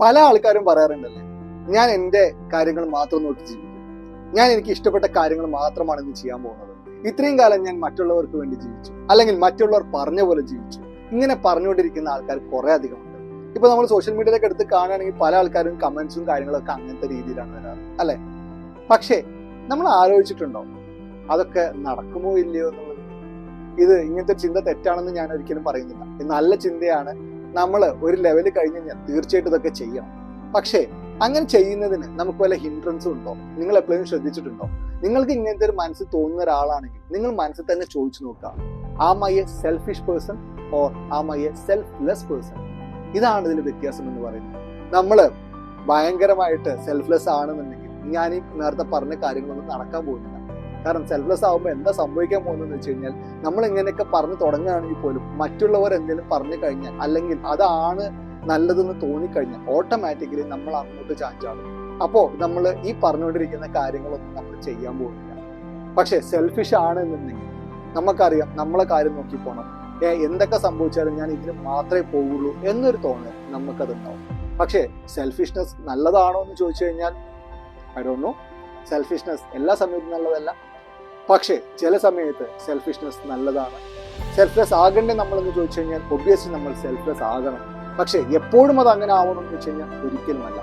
പല ആൾക്കാരും പറയാറുണ്ടല്ലേ, ഞാൻ എൻ്റെ കാര്യങ്ങൾ മാത്രം നോക്കി ജീവിക്കും, ഞാൻ എനിക്ക് ഇഷ്ടപ്പെട്ട കാര്യങ്ങൾ മാത്രമാണ് ഇന്ന് ചെയ്യാൻ പോകുന്നത്, ഇത്രയും കാലം ഞാൻ മറ്റുള്ളവർക്ക് വേണ്ടി ജീവിച്ചു, അല്ലെങ്കിൽ മറ്റുള്ളവർ പറഞ്ഞ പോലെ ജീവിച്ചു. ഇങ്ങനെ പറഞ്ഞുകൊണ്ടിരിക്കുന്ന ആൾക്കാർ കുറെ അധികം ഉണ്ട്. ഇപ്പൊ നമ്മൾ സോഷ്യൽ മീഡിയയിലൊക്കെ എടുത്ത് കാണുകയാണെങ്കിൽ പല ആൾക്കാരും കമന്റ്സും കാര്യങ്ങളൊക്കെ അങ്ങനത്തെ രീതിയിലാണ് വരാറ് അല്ലെ. പക്ഷേ നമ്മൾ ആലോചിച്ചിട്ടുണ്ടോ അതൊക്കെ നടക്കുമോ ഇല്ലയോ എന്നുള്ളത്? ഇത് ഇങ്ങനത്തെ ചിന്ത തെറ്റാണെന്ന് ഞാൻ ഒരിക്കലും പറയുന്നില്ല. ഇത് നല്ല ചിന്തയാണ്. നമ്മൾ ഒരു ലെവല് കഴിഞ്ഞ് കഴിഞ്ഞാൽ തീർച്ചയായിട്ടും ഇതൊക്കെ ചെയ്യണം. പക്ഷേ അങ്ങനെ ചെയ്യുന്നതിന് നമുക്ക് വല്ല ഹിൻഡ്രൻസും ഉണ്ടോ? നിങ്ങൾ എപ്പോഴും ശ്രദ്ധിച്ചിട്ടുണ്ടോ? നിങ്ങൾക്ക് ഇങ്ങനത്തെ ഒരു മനസ്സിൽ തോന്നുന്ന ഒരാളാണെങ്കിൽ നിങ്ങൾ മനസ്സിൽ തന്നെ ചോദിച്ചു നോക്കുക, am I a selfish person or am I a selfless person? ഇതാണ് ഇതിൽ വ്യത്യാസം എന്ന് പറയുന്നത്. നമ്മൾ ഭയങ്കരമായിട്ട് സെൽഫ്ലെസ് ആണെന്നുണ്ടെങ്കിൽ ഞാൻ ഈ നേരത്തെ പറഞ്ഞ കാര്യങ്ങളൊന്നും നടക്കാൻ പോകുന്നില്ല. കാരണം സെൽഫ്ലെസ് ആകുമ്പോൾ എന്താ സംഭവിക്കാൻ പോകുന്നതെന്ന് വെച്ച് കഴിഞ്ഞാൽ, നമ്മൾ ഇങ്ങനെയൊക്കെ പറഞ്ഞു തുടങ്ങുകയാണെങ്കിൽ പോലും മറ്റുള്ളവർ എന്തെങ്കിലും പറഞ്ഞു കഴിഞ്ഞാൽ, അല്ലെങ്കിൽ അതാണ് നല്ലതെന്ന് തോന്നിക്കഴിഞ്ഞാൽ ഓട്ടോമാറ്റിക്കലി നമ്മൾ അങ്ങോട്ട് ചാഞ്ചാടും. അപ്പോൾ നമ്മൾ ഈ പറഞ്ഞുകൊണ്ടിരിക്കുന്ന കാര്യങ്ങളൊന്നും നമ്മൾ ചെയ്യാൻ പോകുന്നില്ല. പക്ഷെ സെൽഫിഷ് ആണെന്നുണ്ടെങ്കിൽ നമുക്കറിയാം, നമ്മളെ കാര്യം നോക്കി പോകണം, എന്തൊക്കെ സംഭവിച്ചാലും ഞാൻ ഇതിന് മാത്രമേ പോവുള്ളൂ എന്നൊരു തോന്നൽ നമുക്കതുണ്ടാവും. പക്ഷേ സെൽഫിഷ്നെസ് നല്ലതാണോ എന്ന് ചോദിച്ചു കഴിഞ്ഞാൽ ഐ ഡോണ്ട് നോ. സെൽഫിഷ്നെസ് എല്ലാ സമയത്തും നല്ലതല്ല. പക്ഷേ ചില സമയത്ത് സെൽഫിഷ്നെസ് നല്ലതാണ്. സെൽഫ്ലെസ് ആകണ്ടേ നമ്മളെന്ന് ചോദിച്ചു കഴിഞ്ഞാൽ ഒബ്വിയസ്ലി നമ്മൾ സെൽഫ്ലെസ് ആകണം. പക്ഷെ എപ്പോഴും അത് അങ്ങനെ ആവണം എന്ന് വെച്ച് കഴിഞ്ഞാൽ ഒരിക്കലുമല്ല.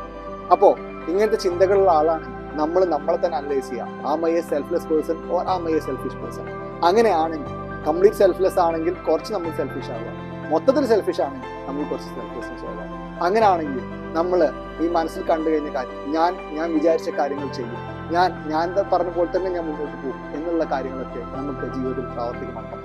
അപ്പോ ഇങ്ങനത്തെ ചിന്തകളുള്ള ആളാണ് നമ്മൾ നമ്മളെ തന്നെ അനലൈസ് ചെയ്യാം. Am I a selfless person or am I a selfish person? അങ്ങനെയാണെങ്കിൽ കംപ്ലീറ്റ് സെൽഫ്ലെസ് ആണെങ്കിൽ കുറച്ച് നമ്മൾ സെൽഫിഷ് ആവാം, മൊത്തത്തിൽ സെൽഫിഷ് ആണെങ്കിൽ നമ്മൾ കുറച്ച് സെൽഫ്ലെസ്നെസ് ആവാം. അങ്ങനെയാണെങ്കിൽ നമ്മൾ ഈ മനസ്സിൽ കണ്ടു കഴിഞ്ഞ കാര്യം, ഞാൻ വിചാരിച്ച കാര്യങ്ങൾ ചെയ്യും, ഞാൻ പറഞ്ഞ പോലെ തന്നെ ഞാൻ മുന്നോട്ട് പോകും എന്നുള്ള കാര്യങ്ങളൊക്കെ നമുക്ക് ജീവിതത്തിൽ പ്രാവർത്തികമാക്കാം.